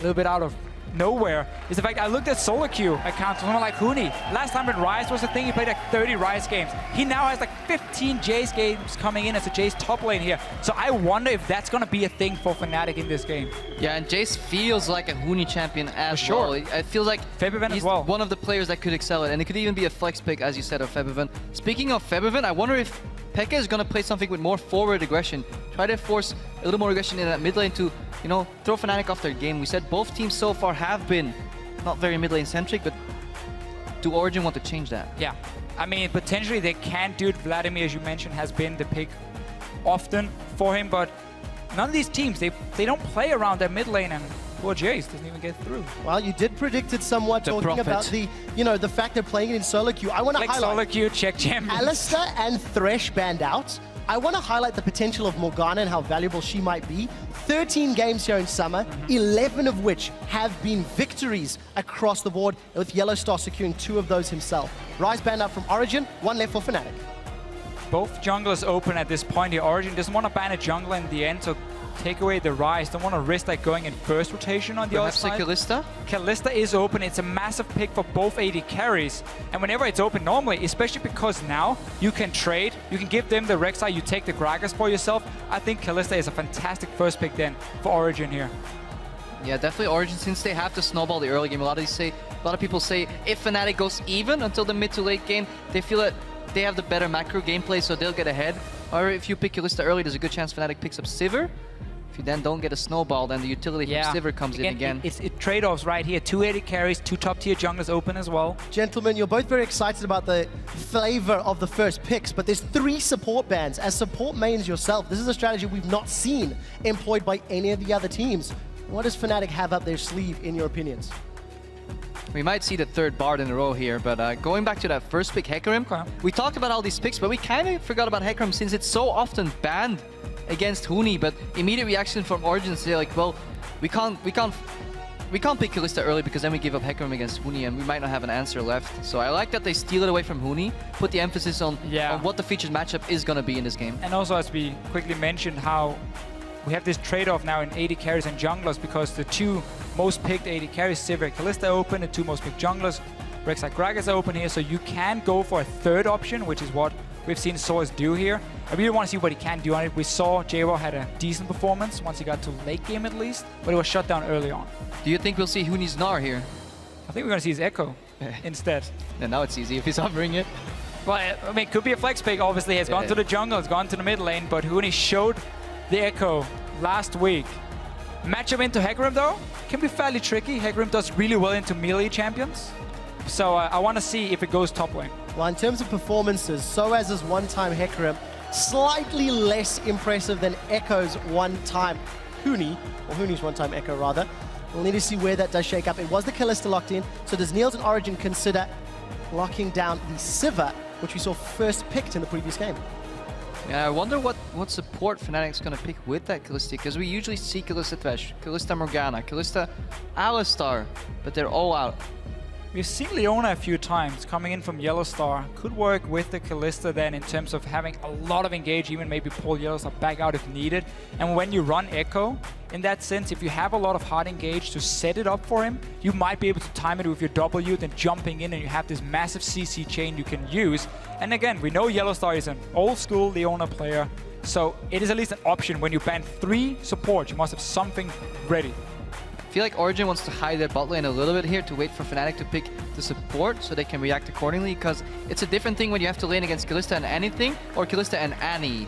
a little bit out of nowhere is the fact I looked at solo queue accounts, someone like Huni. Last time at Rise was the thing, he played like 30 Rise games. He now has like 15 Jace games coming in as a Jace top lane here. So I wonder if that's going to be a thing for Fnatic in this game. Yeah, and Jace feels like a Huni champion as well. It feels like Febiven he's as well. One of the players that could excel it, and it could even be a flex pick, as you said, of Febiven. Speaking of Febiven, I wonder if Pekka is going to play something with more forward aggression. Try to force a little more aggression in that mid lane to, you know, throw Fnatic off their game. We said both teams so far have been not very mid lane centric, but do Origen want to change that? Yeah, I mean, potentially they can do it. Vladimir, as you mentioned, has been the pick often for him, but none of these teams, they don't play around their mid lane, and poor Jace doesn't even get through. Well, you did predict it somewhat, talking about the, you know, the fact they're playing it in solo queue. I want to highlight solo queue, check champions. Kalista and Thresh banned out. I want to highlight the potential of Morgana and how valuable she might be. 13 games here in summer, 11 of which have been victories across the board, with YellowStar securing 2 of those himself. Rise banned out from Origen, 1 left for Fnatic. Both junglers open at this point here. Origen doesn't want to ban a jungler in the end, so take away the Rise. Don't want to risk like going in first rotation on the other side. Kalista? Kalista is open. It's a massive pick for both AD carries. And whenever it's open normally, especially because now you can trade, you can give them the Rek'Sai, you take the Gragas for yourself. I think Kalista is a fantastic first pick then for Origen here. Yeah, definitely Origen, since they have to snowball the early game. A lot of people say if Fnatic goes even until the mid to late game, they feel that they have the better macro gameplay, so they'll get ahead. However, if you pick Kalista early, there's a good chance Fnatic picks up Sivir. If you then don't get a snowball, then the utility from Sivir comes in again. It's trade-offs right here. 2 AD carries, 2 top-tier junglers open as well. Gentlemen, you're both very excited about the flavor of the first picks, but there's 3 support bans. As support mains yourself, this is a strategy we've not seen employed by any of the other teams. What does Fnatic have up their sleeve, in your opinions? We might see the 3rd Bard in a row here, but going back to that first pick, Hecarim, we talked about all these picks, but we kind of forgot about Hecarim since it's so often banned against Huni. But immediate reaction from Origen say like, well, we can't pick Kalista early because then we give up Hecarim against Huni and we might not have an answer left. So I like that they steal it away from Huni, put the emphasis on what the featured matchup is going to be in this game. And also, as we quickly mentioned, how we have this trade-off now in AD carries and junglers, because the 2 most picked AD carries, Sivir and Kalista open, the 2 most picked junglers, Rek'Sai Gragas open here, so you can go for a 3rd option, which is what we've seen Soaz do here. I really want to see what he can do on it. We saw J-War had a decent performance once he got to late game at least, but it was shut down early on. Do you think we'll see Huni's Gnar here? I think we're going to see his Ekko instead. And now it's easy if he's offering it. Well, I mean, it could be a flex pick, obviously. He's gone to the jungle, he's gone to the mid lane, but Huni showed the Ekko last week. Matchup into Hecarim, though, can be fairly tricky. Hecarim does really well into melee champions. So I want to see if it goes top lane. Well, in terms of performances, Soaz's one-time Hecarim, slightly less impressive than Ekko's one-time Huni, or Huni's one-time Ekko, rather. We'll need to see where that does shake up. It was the Kalista locked in, so does Niels and Origen consider locking down the Sivir, which we saw first picked in the previous game? Yeah, I wonder what support Fnatic's going to pick with that Kalista, because we usually see Kalista Thresh, Kalista Morgana, Kalista YellowStar, but they're all out. We've seen Leona a few times coming in from YellowStar. Could work with the Kalista then in terms of having a lot of engage, even maybe pull YellowStar back out if needed. And when you run Ekko, in that sense, if you have a lot of hard engage to set it up for him, you might be able to time it with your W, then jumping in, and you have this massive CC chain you can use. And again, we know YellowStar is an old school Leona player, so it is at least an option. When you ban 3 supports, you must have something ready. I feel like Origen wants to hide their bot lane a little bit here to wait for Fnatic to pick the support so they can react accordingly, because it's a different thing when you have to lane against Kalista and anything or Kalista and Annie.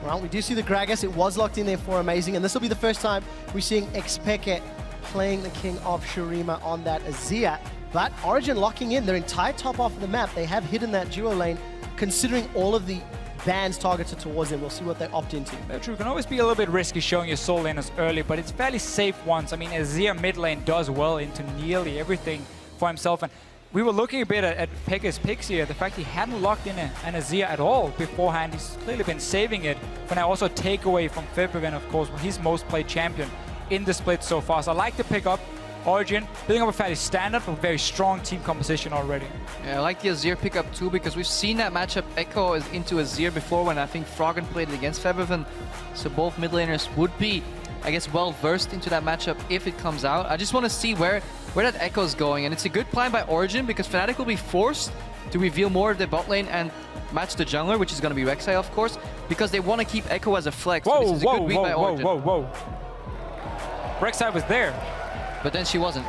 Well, we do see the Gragas. It was locked in there for Amazing, and this will be the first time we're seeing xPeke playing the King of Shurima on that Azir. But Origen locking in their entire top half of the map. They have hidden that duo lane, considering all of the bans targeted towards them. We'll see what they opt into. Very true. It can always be a little bit risky showing your soul laners early, but it's fairly safe once. I mean, Azir mid lane does well into nearly everything for himself. And we were looking a bit at Pekka's picks here. The fact he hadn't locked in an Azir at all beforehand. He's clearly been saving it. But now also take away from Febiven, of course, his most played champion in the split so far. So I like to pick up Origen, building up a fairly standard but very strong team composition already. Yeah, I like the Azir pickup too, because we've seen that matchup Ekko is into Azir before when I think Froggen played it against Febiven. So both mid laners would be I guess, well versed into that matchup if it comes out. I just want to see where that Ekko is going, and it's a good plan by Origen because Fnatic will be forced to reveal more of the bot lane and match the jungler, which is going to be Rek'Sai, of course, because they want to keep Ekko as a flex. Whoa, so this is a good read by Origen. whoa. Rek'Sai was there. But then she wasn't.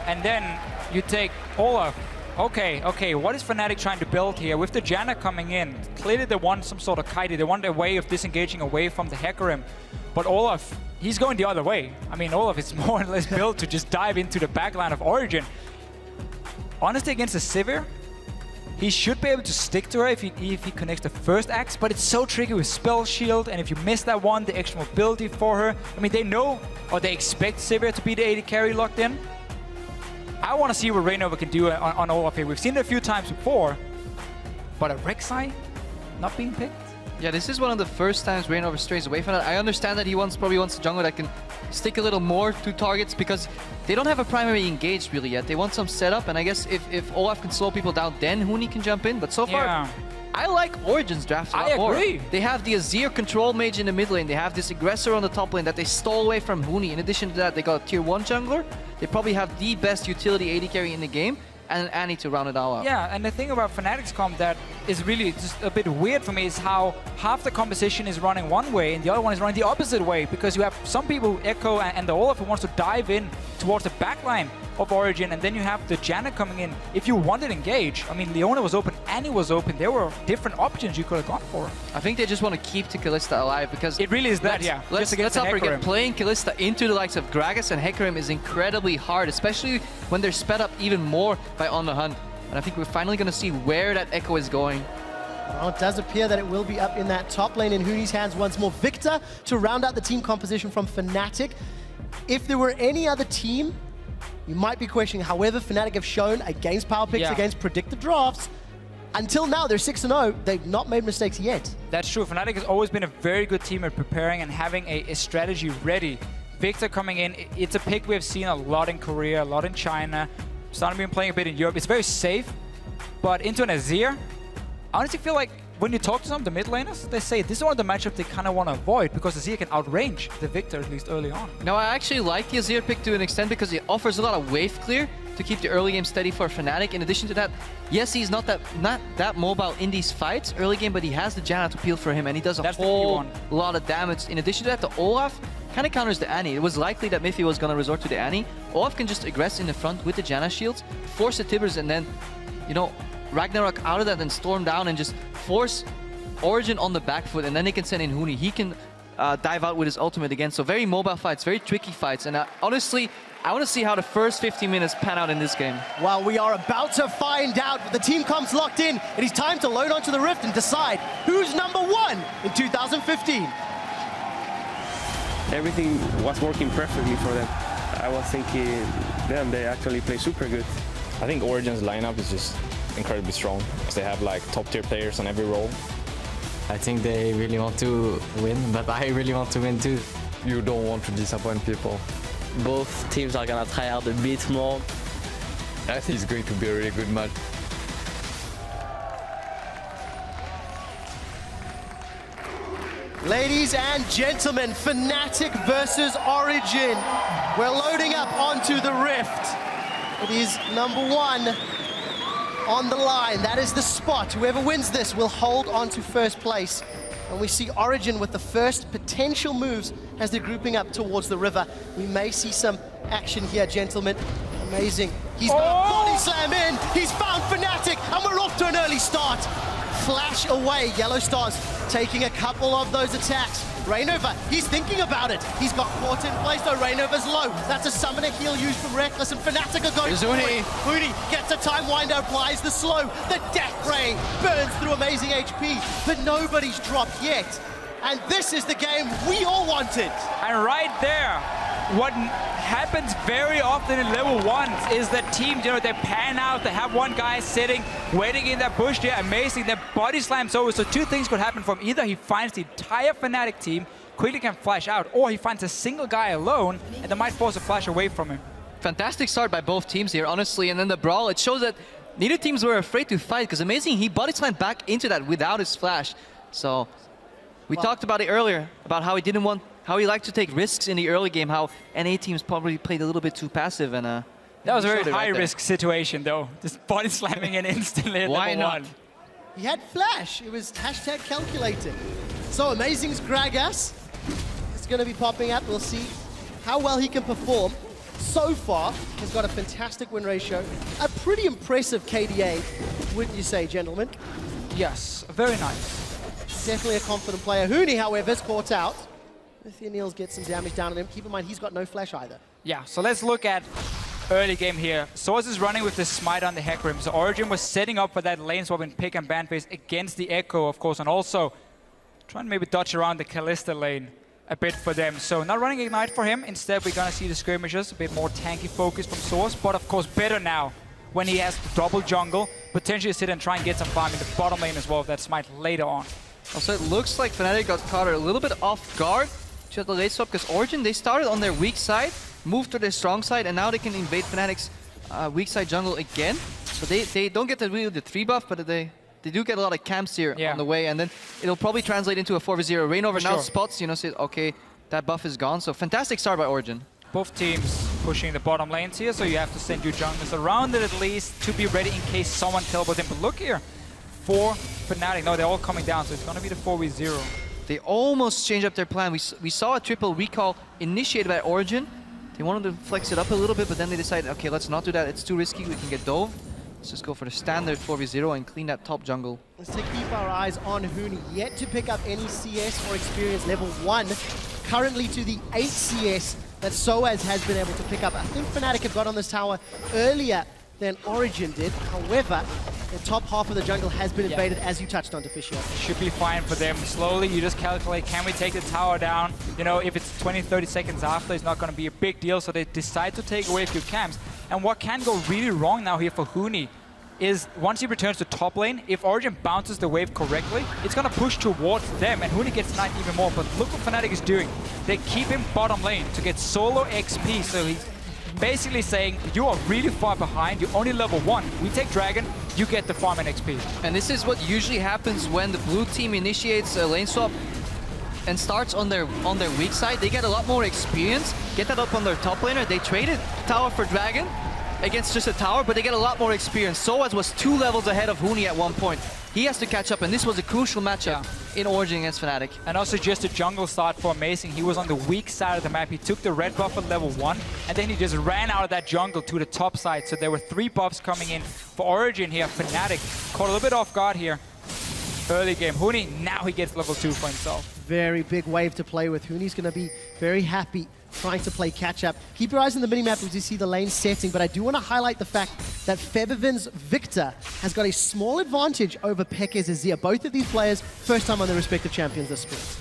And then you take Olaf. Okay, what is Fnatic trying to build here? With the Janna coming in, clearly they want some sort of kite. They want a way of disengaging away from the Hecarim. But Olaf, he's going the other way. I mean, Olaf is more or less built to just dive into the backline of Origen. Honestly, against the Sivir, he should be able to stick to her if he connects the first axe, but it's so tricky with Spell Shield, and if you miss that one, the extra mobility for her. I mean, they know, or they expect Sivir to be the AD carry locked in. I want to see what Reignover can do on Olaf here. We've seen it a few times before, but a Rek'Sai not being picked? Yeah, this is one of the first times Reignover strays away from that. I understand that he probably wants a jungler that can stick a little more to targets because they don't have a primary engaged really yet. They want some setup, and I guess if Olaf can slow people down, then Huni can jump in. But so far, I like Origen's draft a lot more. I agree. They have the Azir control mage in the mid lane. They have this aggressor on the top lane that they stole away from Huni. In addition to that, they got a tier 1 jungler. They probably have the best utility AD carry in the game, and an Annie to round it all out. Yeah, and the thing about Fnatic's comp that is really just a bit weird for me is how half the composition is running one way and the other one is running the opposite way, because you have some people, Ekko and the Olaf, who wants to dive in towards the backline of Origen, and then you have the Janna coming in. If you wanted engage, I mean, Leona was open, Annie was open, there were different options you could have gone for. I think they just want to keep the Kalista alive because it really is that, yeah. Let's not forget, playing Kalista into the likes of Gragas and Hecarim is incredibly hard, especially when they're sped up even more by On the Hunt. And I think we're finally going to see where that Ekko is going. Well, it does appear that it will be up in that top lane in Huni's hands once more. VIktor to round out the team composition from Fnatic. If there were any other team, you might be questioning. However, Fnatic have shown against power picks, against predicted drafts, until now they're 6-0. They've not made mistakes yet. That's true. Fnatic has always been a very good team at preparing and having a strategy ready. VIktor coming in, it's a pick we've seen a lot in Korea, a lot in China. Starting been playing a bit in Europe. It's very safe, but into an Azir, I honestly feel like when you talk to some of the mid laners, they say this is one of the matchups they kind of want to avoid because Azir can outrange the VIktor at least early on. Now, I actually like the Azir pick to an extent because it offers a lot of wave clear to keep the early game steady for Fnatic. In addition to that, yes, he's not that mobile in these fights early game, but he has the Janna to peel for him, and he does a whole lot of damage. In addition to that, the Olaf kind of counters the Annie. It was likely that Mithy was going to resort to the Annie. Olaf can just aggress in the front with the Janna shields, force the Tibbers, and then, you know, Ragnarok out of that and storm down and just force Origen on the back foot, and then they can send in Huni. He can dive out with his ultimate again. So very mobile fights, very tricky fights. And honestly, I want to see how the first 15 minutes pan out in this game. Well, we are about to find out. The team comes locked in. It is time to load onto the Rift and decide who's #1 in 2015. Everything was working perfectly for them. I was thinking, damn, they actually play super good. I think Origen's lineup is just incredibly strong because they have like top tier players on every role. I think they really want to win, but I really want to win too. You don't want to disappoint people. Both teams are gonna try hard a bit more. I think it's going to be a really good match. Ladies and gentlemen, Fnatic versus Origen. We're loading up onto the Rift. It is #1 on the line. That is the spot. Whoever wins this will hold on to first place. And we see Origen with the first potential moves as they're grouping up towards the river. We may see some action here, gentlemen. Amazing. He's got a body slam in. He's found Fnatic, and we're off to an early start. Flash away. YellowStar's taking a couple of those attacks. Reignover, he's thinking about it. He's got caught in place, though. Reignover's low. That's a summoner heal used from Rekkles, and Fnatic are going for it. Huni gets a time winder, applies the slow. The death ray burns through amazing HP, but nobody's dropped yet. And this is the game we all wanted. And right there, what happens very often in level 1 is that teams, you know, they pan out, they have one guy sitting, waiting in that bush there, amazing, their body slams over. So two things could happen from either he finds the entire Fnatic team, quickly can flash out, or he finds a single guy alone, and they might force a flash away from him. Fantastic start by both teams here, honestly, and then the brawl, it shows that neither teams were afraid to fight, because amazing, he body slammed back into that without his flash. So we talked about it earlier, about how he didn't want how he liked to take risks in the early game, how NA teams probably played a little bit too passive, and that was a he very showed it right there. high-risk situation, though. Just body slamming it instantly at Why level not? 1. He had flash. It was hashtag calculated. So Amazing's Gragas is going to be popping up. We'll see how well he can perform. So far, he's got a fantastic win ratio. A pretty impressive KDA, wouldn't you say, gentlemen? Yes, very nice. Definitely a confident player. Huni, however, is caught out. Mithy and Niels get some damage down on him. Keep in mind, he's got no flash either. Yeah, so let's look at early game here. Soaz is running with the smite on the Hecarim. So Origen was setting up for that lane swap in pick and ban phase against the Ekko, of course, and also trying to maybe dodge around the Kalista lane a bit for them. So not running Ignite for him. Instead, we're gonna see the skirmishes, a bit more tanky focus from Soaz, but of course better now when he has the double jungle, potentially sit and try and get some farm in the bottom lane as well, if that smite later on. Also, it looks like Fnatic got caught a little bit off guard to the late swap, because Origen, they started on their weak side, moved to their strong side, and now they can invade Fnatic's weak side jungle again. So they don't get the 3 buff, but they do get a lot of camps here on the way, and then it'll probably translate into a 4v0. Reignover now spots, you know, says, okay, that buff is gone. So fantastic start by Origen. Both teams pushing the bottom lanes here, so you have to send your junglers around it at least to be ready in case someone teleports in. But look here, for Fnatic, no, they're all coming down, so it's gonna be the 4v0. They almost changed up their plan. We saw a triple recall initiated by Origen. They wanted to flex it up a little bit, but then they decided, okay, let's not do that. It's too risky. We can get dove. Let's just go for the standard 4v0 and clean that top jungle. Let's keep our eyes on Huni. Yet to pick up any CS or experience level 1. Currently to the 8 CS that Soaz has been able to pick up. I think Fnatic have got on this tower earlier than Origen did. However, the top half of the jungle has been invaded, as you touched on, Deficio. Should be fine for them. Slowly, you just calculate, can we take the tower down? You know, if it's 20, 30 seconds after, it's not going to be a big deal, so they decide to take away a few camps. And what can go really wrong now here for Huni is once he returns to top lane, if Origen bounces the wave correctly, it's going to push towards them, and Huni gets sniped even more. But look what Fnatic is doing. They keep him bottom lane to get solo XP, so he's basically saying, you are really far behind, you're only level 1. We take Dragon, you get the farm and XP. And this is what usually happens when the blue team initiates a lane swap and starts on their weak side. They get a lot more experience, get that up on their top laner. They traded tower for Dragon against just a tower, but they get a lot more experience. Soaz was 2 levels ahead of Huni at one point. He has to catch up, and this was a crucial matchup in Origen against Fnatic. And also just a jungle start for Amazing. He was on the weak side of the map. He took the red buff at level 1, and then he just ran out of that jungle to the top side. So there were 3 buffs coming in for Origen here. Fnatic caught a little bit off guard here. Early game. Huni, now he gets level 2 for himself. Very big wave to play with. Huni's going to be very happy trying to play catch-up. Keep your eyes on the minimap as you see the lane setting, but I do want to highlight the fact that Febiven's VIktor has got a small advantage over Peke's Azir. Both of these players, first time on their respective champions this split.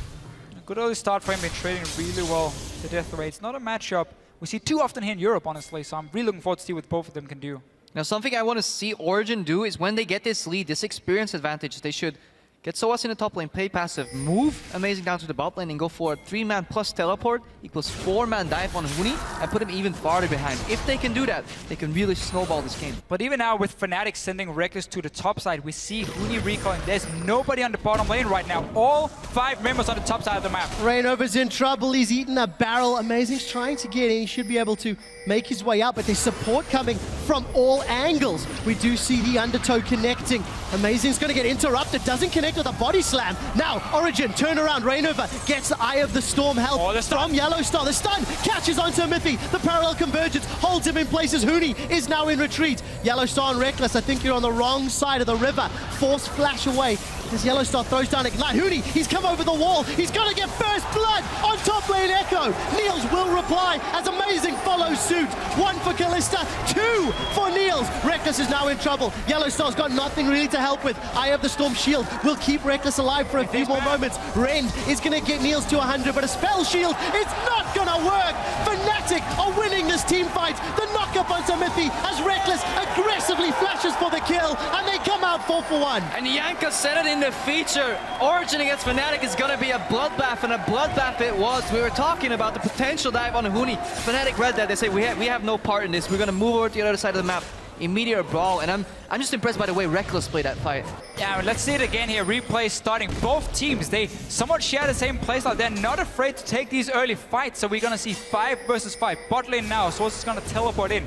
A good early start for him, been trading really well the death rates. Not a matchup we see too often here in Europe, honestly, so I'm really looking forward to see what both of them can do. Now, something I want to see Origen do is when they get this lead, this experience advantage, they should get Soaz in the top lane, play passive, move Amazing down to the bot lane and go for a 3-man plus teleport equals 4-man dive on Huni and put him even farther behind. If they can do that, they can really snowball this game. But even now with Fnatic sending Rekkles to the top side, we see Huni recalling. There's nobody on the bottom lane right now. All 5 members on the top side of the map. Reignover's in trouble. He's eaten a barrel. Amazing's trying to get in. He should be able to make his way out, but there's support coming from all angles. We do see the undertow connecting. Amazing's going to get interrupted. Doesn't connect with a body slam. Now, Origen, turn around. Reignover gets the Eye of the Storm help from YellowStar. The stun catches onto Mithy. The parallel convergence holds him in place as Huni is now in retreat. YellowStar and Rekkles, I think you're on the wrong side of the river. Force flash away as YellowStar throws down Ignite. Huni, he's come over the wall. He's going to get first blood on top lane Ekko. Niels will reply as Amazing follows suit. 1 for Kalista, 2 for Niels. Rekkles is now in trouble. YellowStar's got nothing really to help with. Eye of the Storm shield will keep Rekkles alive for a few more moments. Rend is going to get Niels to 100, but a spell shield is not going to work. Fnatic are winning this team fight. The knock-up onto Mithy as Rekkles aggressively flashes for the kill, and they come out 4 for 1. And Yanka said it in the feature. Origen against Fnatic is going to be a bloodbath, and a bloodbath it was. We were talking about the potential dive on Huni. Fnatic read that. They say, we have no part in this. We're going to move over to the other side of the map. immediate brawl, and I'm just impressed by the way Rekkles played that fight. Yeah, let's see it again here. Replay starting. Both teams, they somewhat share the same playstyle. They're not afraid to take these early fights, so we're going to see 5 versus 5. Bot lane now, Soaz is going to teleport in.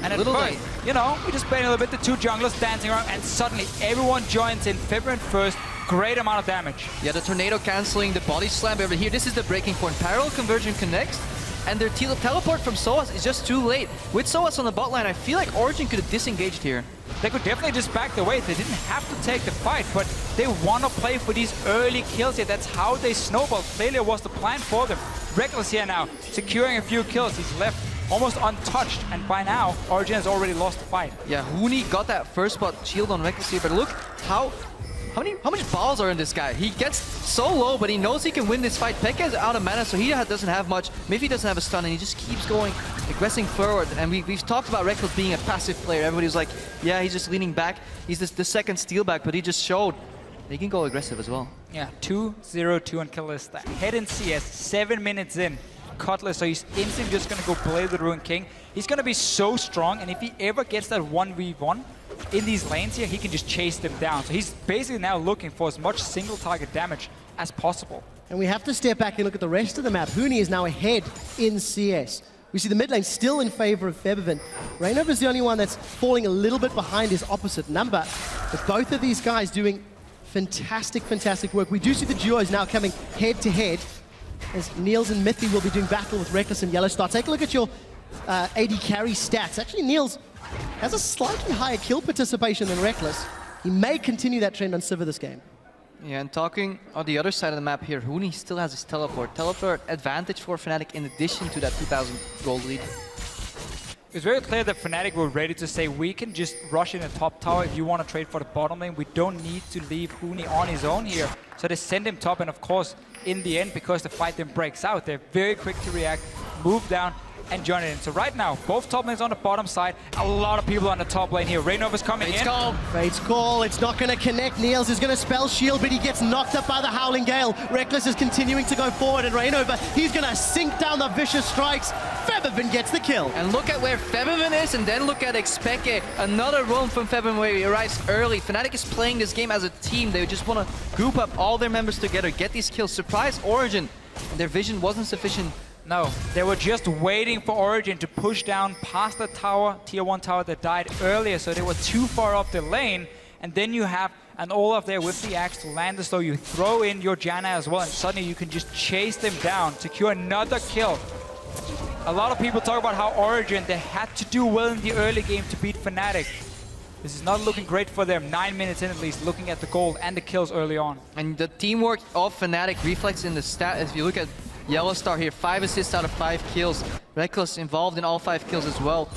And at first, you know, we just played a little bit, the two junglers dancing around, and suddenly everyone joins in. Febiven first, great amount of damage. Yeah, the tornado canceling, the body slam over here. This is the breaking point. Parallel conversion connects, and their teleport from Soaz is just too late. With Soaz on the bot line, I feel like Origen could have disengaged here. They could definitely just back the way. They didn't have to take the fight, but they want to play for these early kills here. That's how they snowball. Clearly was the plan for them. Rekkles here now, securing a few kills. He's left almost untouched, and by now, Origen has already lost the fight. Yeah, Huni got that first spot shield on Rekkles here, but look how much balls are in this guy. He gets so low, but he knows he can win this fight. Pekka is out of mana, so he doesn't have much. Mithy doesn't have a stun, and he just keeps going, aggressing forward. And we've talked about Rekkles being a passive player. Everybody was like, yeah, he's just leaning back. He's the second steal back, but he just showed he can go aggressive as well. Yeah, 2-0-2 on Kalista. Head in CS, 7 minutes in. Cutlass, so he's instantly just going to go play the Ruined King. He's going to be so strong, and if he ever gets that 1v1 in these lanes here, he can just chase them down. So he's basically now looking for as much single target damage as possible. And we have to step back and look at the rest of the map. Huni is now ahead in CS. We see the mid lane still in favor of Febiven. Reignover is the only one that's falling a little bit behind his opposite number. But both of these guys doing fantastic, fantastic work. We do see the duos now coming head to head, as Niels and Mithy will be doing battle with Rekkles and YellowStar. Take a look at your AD carry stats. Actually, Niels has a slightly higher kill participation than Rekkles. He may continue that trend on Sivir this game. Yeah, and talking on the other side of the map here, Huni still has his teleport. Teleport advantage for Fnatic in addition to that 2,000 gold lead. It's very clear that Fnatic were ready to say, we can just rush in the top tower if you want to trade for the bottom lane. We don't need to leave Huni on his own here. So they send him top, and of course, in the end, because the fight then breaks out, they're very quick to react, move down, and join it in. So right now, both top lanes on the bottom side, a lot of people on the top lane here. Reignover's coming in. Fate's call, it's not going to connect. Niels is going to spell shield, but he gets knocked up by the Howling Gale. Rekkles is continuing to go forward, and Reignover, he's going to sink down the vicious strikes. Febiven gets the kill. And look at where Febiven is, and then look at xPeke. Another roam from Febiven where he arrives early. Fnatic is playing this game as a team. They just want to group up all their members together, get these kills, surprise Origen. And their vision wasn't sufficient. No, they were just waiting for Origen to push down past the tower, tier 1 tower that died earlier, so they were too far up the lane. And then you have an Olaf there with the axe to land as though you throw in your Janna as well, and suddenly you can just chase them down, secure another kill. A lot of people talk about how Origen, they had to do well in the early game to beat Fnatic. This is not looking great for them. 9 minutes in at least, looking at the gold and the kills early on. And the teamwork of Fnatic reflects in the stat. If you look at YellowStar here, 5 assists out of 5 kills. Rekkles involved in all 5 kills as well.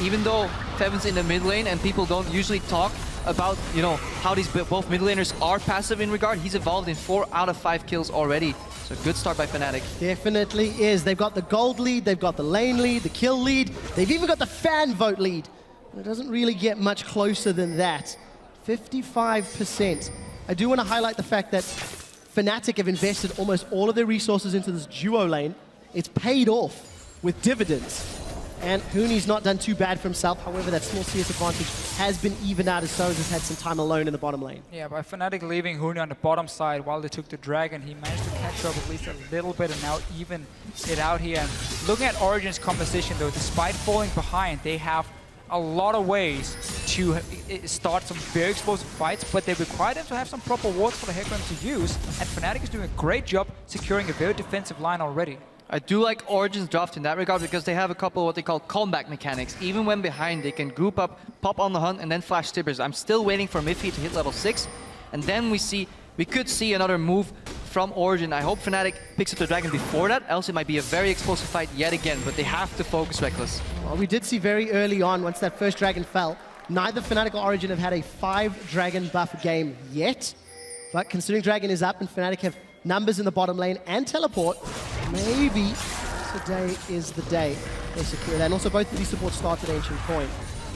Even though Febiven's in the mid lane and people don't usually talk about, you know, how these both mid laners are passive in regard, he's involved in 4 out of 5 kills already. So good start by Fnatic. Definitely is. They've got the gold lead, they've got the lane lead, the kill lead, they've even got the fan vote lead. It doesn't really get much closer than that. 55%. I do want to highlight the fact that Fnatic have invested almost all of their resources into this duo lane. It's paid off with dividends. And Huni's not done too bad for himself. However, that small CS advantage has been evened out as Soaz has had some time alone in the bottom lane. Yeah, by Fnatic leaving Huni on the bottom side while they took the dragon, he managed to catch up at least a little bit and now even it out here. And looking at Origen's composition though, despite falling behind, they have a lot of ways to start some very explosive fights, but they require them to have some proper wards for the Hecarim to use, and Fnatic is doing a great job securing a very defensive line already. I do like Origen's draft in that regard because they have a couple of what they call comeback mechanics. Even when behind, they can group up, pop on the hunt, and then flash Tibbers. I'm still waiting for Mithy to hit level 6, and then we could see another move from Origen. I hope Fnatic picks up the dragon before that, else it might be a very explosive fight yet again, but they have to focus Rekkles. Well, we did see very early on, once that first dragon fell, neither Fnatic or Origen have had a 5 dragon buff game yet, but considering dragon is up and Fnatic have numbers in the bottom lane and teleport, maybe today is the day they secure that. And also both of these supports start at Ancient Coin.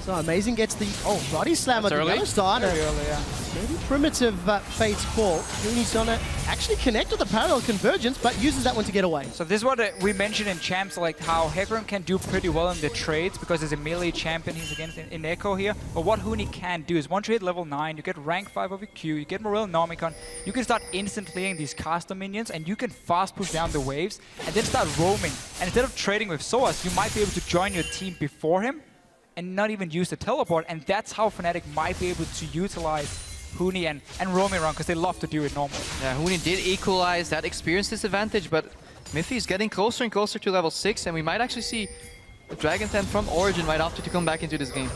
So Amazing gets the body slam at the YellowStar. Very early, yeah. Maybe primitive Fate's call. Huni's gonna actually connect with the parallel convergence, but uses that one to get away. So this is what we mentioned in champs, like how Hecarim can do pretty well in the trades because he's a melee champion he's against in Ekko here. But what Huni can do is once you hit level 9, you get rank 5 of your Q, you get Morale Nomicon, you can start instant clearing these caster minions and you can fast push down the waves and then start roaming. And instead of trading with Soaz, you might be able to join your team before him and not even use the teleport, and that's how Fnatic might be able to utilize Huni and roaming around, because they love to do it normally. Yeah, Huni did equalize that experience disadvantage, but Mithy is getting closer and closer to level 6, and we might actually see the Dragon 10 from Origen right after to come back into this game.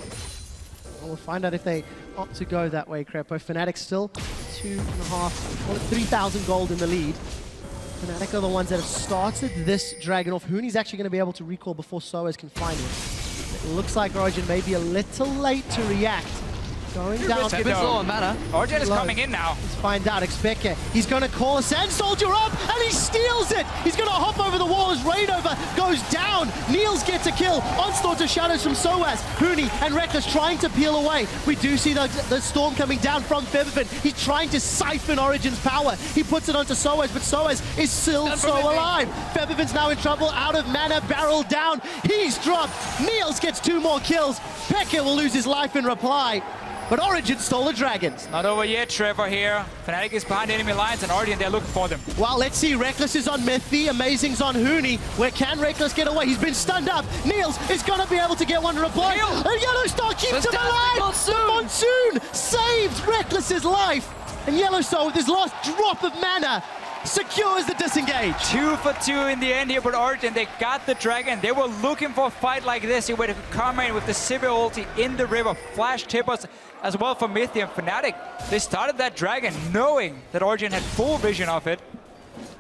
Well, we'll find out if they opt to go that way, Krepo. Fnatic still 2.5, call it 3,000 gold in the lead. Fnatic are the ones that have started this Dragon off. Huni's actually going to be able to recall before Soaz can find him. It looks like Origen may be a little late to react. Going down. It's a bit low on mana. Origen is coming in now. Let's find out. xPeke. He's going to call a Sand Soldier up, and he steals it. He's going to hop over the wall as Reignover goes down. Niels gets a kill. Onslaught to shadows from Soaz. Huni and Rekkles trying to peel away. We do see the storm coming down from Febiven. He's trying to siphon Origen's power. He puts it onto Soaz, but Soaz is still so alive. Febiven's now in trouble. Out of mana, barrel down. He's dropped. Niels gets 2 more kills. Peke will lose his life in reply. But Origen stole the Dragons. Not over yet, Trevor here. Fnatic is behind enemy lines and Origen, they're looking for them. Well, let's see. Rekkles is on Mithy. Amazing's on Huni. Where can Rekkles get away? He's been stunned up. Niels is going to be able to get one to reply. And YellowStar keeps him alive. Monsoon saves Rekkles' life. And YellowStar, with his last drop of mana, secures the disengage. 2 for 2 in the end here, but Origen, they got the Dragon. They were looking for a fight like this. He would come in with the Sivir ulti in the river, flash tippers as well for Mithy and Fnatic. They started that Dragon knowing that Origen had full vision of it.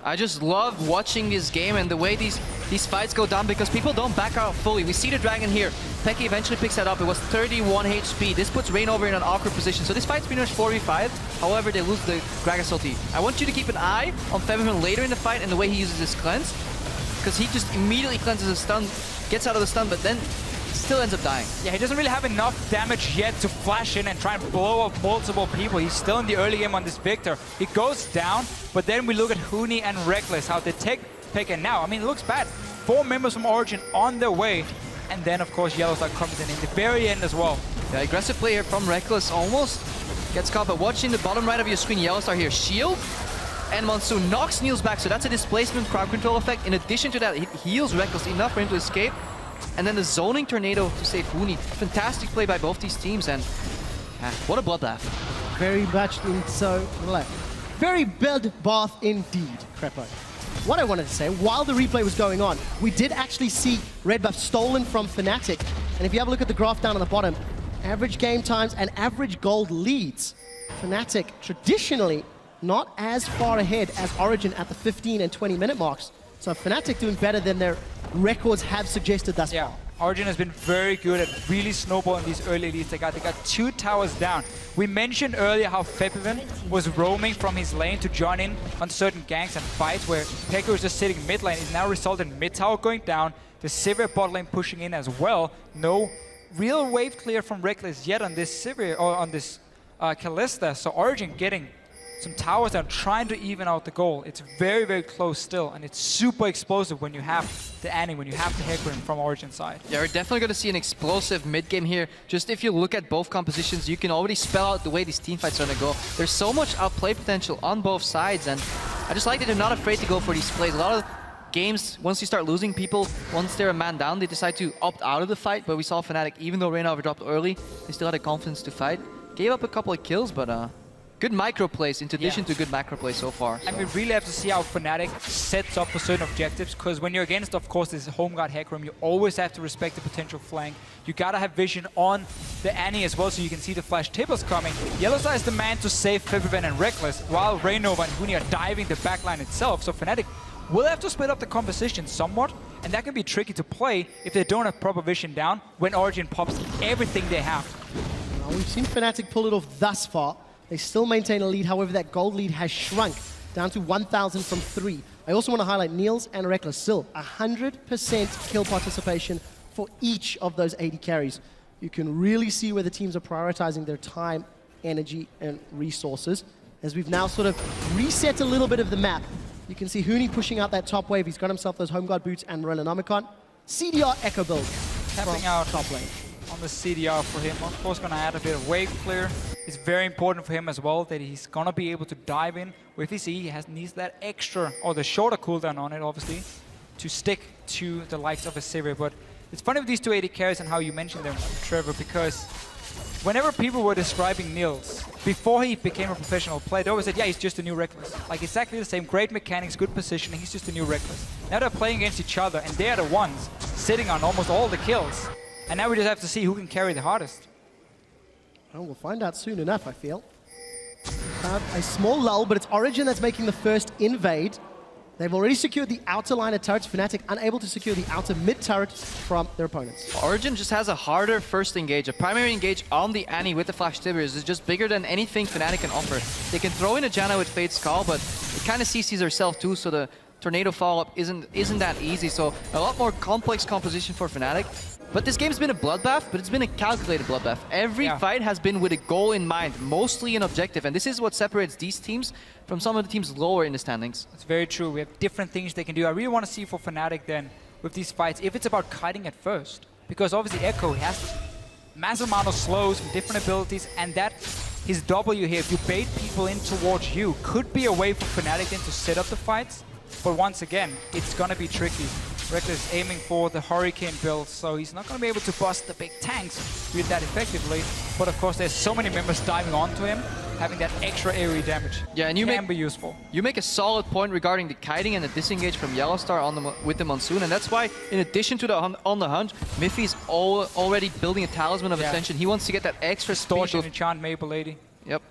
I just love watching this game and the way these fights go down because people don't back out fully. We see the Dragon here. Peke eventually picks that up. It was 31 HP. This puts Reignover in an awkward position. So this fight's pretty much 4v5. However, they lose the Gragas ulti. I want you to keep an eye on Febiven later in the fight and the way he uses his cleanse. Because he just immediately cleanses his stun, gets out of the stun, but then still ends up dying. Yeah, he doesn't really have enough damage yet to flash in and try and blow up multiple people. He's still in the early game on this VIktor. He goes down, but then we look at Huni and Rekkles, how they take Peke now. I mean, it looks bad. 4 members from Origen on their way. And then, of course, YellowStar comes in the very end as well. The aggressive play here from Rekkles almost gets caught, but watching the bottom right of your screen, YellowStar here, shield, and Monsoon knocks Niels back, so that's a displacement crowd control effect. In addition to that, it heals Rekkles enough for him to escape. And then the zoning tornado to save Huni. Fantastic play by both these teams, and what a bloodbath. Very much so. Very bloodbath indeed, Krepo. What I wanted to say, while the replay was going on, we did actually see red buff stolen from Fnatic. And if you have a look at the graph down on the bottom, average game times and average gold leads, Fnatic traditionally not as far ahead as Origen at the 15 and 20 minute marks. So Fnatic doing better than their records have suggested thus far. Origen has been very good at really snowballing these early leads. They got 2 towers down. We mentioned earlier how Febiven was roaming from his lane to join in on certain ganks and fights where Peke was just sitting mid lane. It's now resulted in mid tower going down, the Sivir bot lane pushing in as well. No real wave clear from Rekkles yet on this Sivir or on this Kalista. So Origen getting some towers down, trying to even out the goal. It's very, very close still, and it's super explosive when you have the Annie, when you have the Hecarim from Origen side. Yeah, we're definitely going to see an explosive mid-game here. Just if you look at both compositions, you can already spell out the way these teamfights are going to go. There's so much outplay potential on both sides, and I just like that they're not afraid to go for these plays. A lot of games, once you start losing people, once they're a man down, they decide to opt out of the fight, but we saw Fnatic, even though Reignover dropped early, they still had the confidence to fight. Gave up a couple of kills, but good micro plays in addition to good macro plays so far. And we really have to see how Fnatic sets up for certain objectives, because when you're against, of course, this home guard Hecarim, you always have to respect the potential flank. You gotta have vision on the Annie as well, so you can see the flash tippers coming. YellowStar is the man to save Febiven and Rekkles, while Reignover and Huni are diving the backline itself. So Fnatic will have to split up the composition somewhat, and that can be tricky to play if they don't have proper vision down when Origen pops everything they have. Well, we've seen Fnatic pull it off thus far. They still maintain a lead, however that gold lead has shrunk down to 1,000 from 3. I also want to highlight Niels and Rekkles, still 100% kill participation for each of those AD carries. you can really see where the teams are prioritizing their time, energy, and resources. As we've now sort of reset a little bit of the map, you can see Huni pushing out that top wave. He's got himself those Home Guard boots and Rekkles. CDR Ekko build. Tapping out top lane. on the CDR for him. Of course, going to add a bit of wave clear. It's very important for him as well that he's going to be able to dive in. With his E, he needs that extra, or the shorter cooldown on it, obviously, to stick to the likes of a Sivir. But it's funny with these two AD carries and how you mentioned them, Trevor, because whenever people were describing Niels, before he became a professional player, they always said, yeah, he's just a new Rekkles. Like, exactly the same, great mechanics, good positioning, he's just a new Rekkles. Now they're playing against each other, and they're the ones sitting on almost all the kills. And now we just have to see who can carry the hardest. Well, we'll find out soon enough, I feel. A small lull, but it's Origen that's making the first invade. They've already secured the outer line of turrets. Fnatic unable to secure the outer mid turret from their opponents. Origen just has a harder first engage. A primary engage on the Annie with the Flash Tibbers is just bigger than anything Fnatic can offer. They can throw in a Janna with Fate's Call, but it kind of CCs herself too, so the Tornado follow-up isn't that easy. So a lot more complex composition for Fnatic. But this game's been a bloodbath, but it's been a calculated bloodbath. Every fight has been with a goal in mind, mostly an objective. And this is what separates these teams from some of the teams lower in the standings. That's very true. We have different things they can do. I really want to see for Fnatic then, with these fights, if it's about kiting at first. Because obviously Ekko has massive amount of slows and different abilities, and that his W here, if you bait people in towards you, could be a way for Fnatic then to set up the fights. But once again, it's going to be tricky. Rekkles aiming for the Hurricane build, so he's not going to be able to bust the big tanks with that effectively. But of course, there's so many members diving onto him, having that extra AoE damage. Yeah, and can be useful. You make a solid point regarding the kiting and the disengage from YellowStar with the Monsoon, and that's why, in addition to the on the hunt, Mithy's already building a Talisman of Ascension. He wants to get that extra Distortion, enchant, Maple Lady. Yep.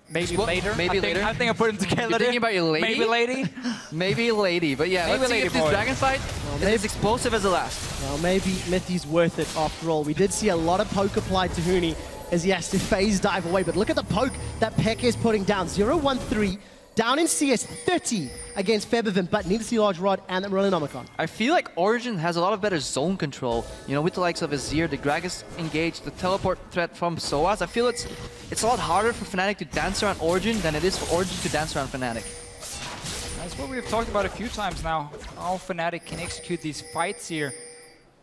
Maybe later. Maybe later. I think I put them together. You're thinking about your lady? Maybe lady. Maybe lady. But yeah, let's see if this dragon fight is as explosive as the last. Well, maybe Mithy's worth it after all. We did see a lot of poke applied to Huni as he has to phase dive away. But look at the poke that Peke is putting down. 0-1-3. Down in CS 30 against Febiven, but need to see Large Rod and Rekkles. I feel like Origen has a lot of better zone control. You know, with the likes of Azir, the Gragas engage, the teleport threat from Soaz. I feel it's a lot harder for Fnatic to dance around Origen than it is for Origen to dance around Fnatic. That's what we've talked about a few times now. How Fnatic can execute these fights here.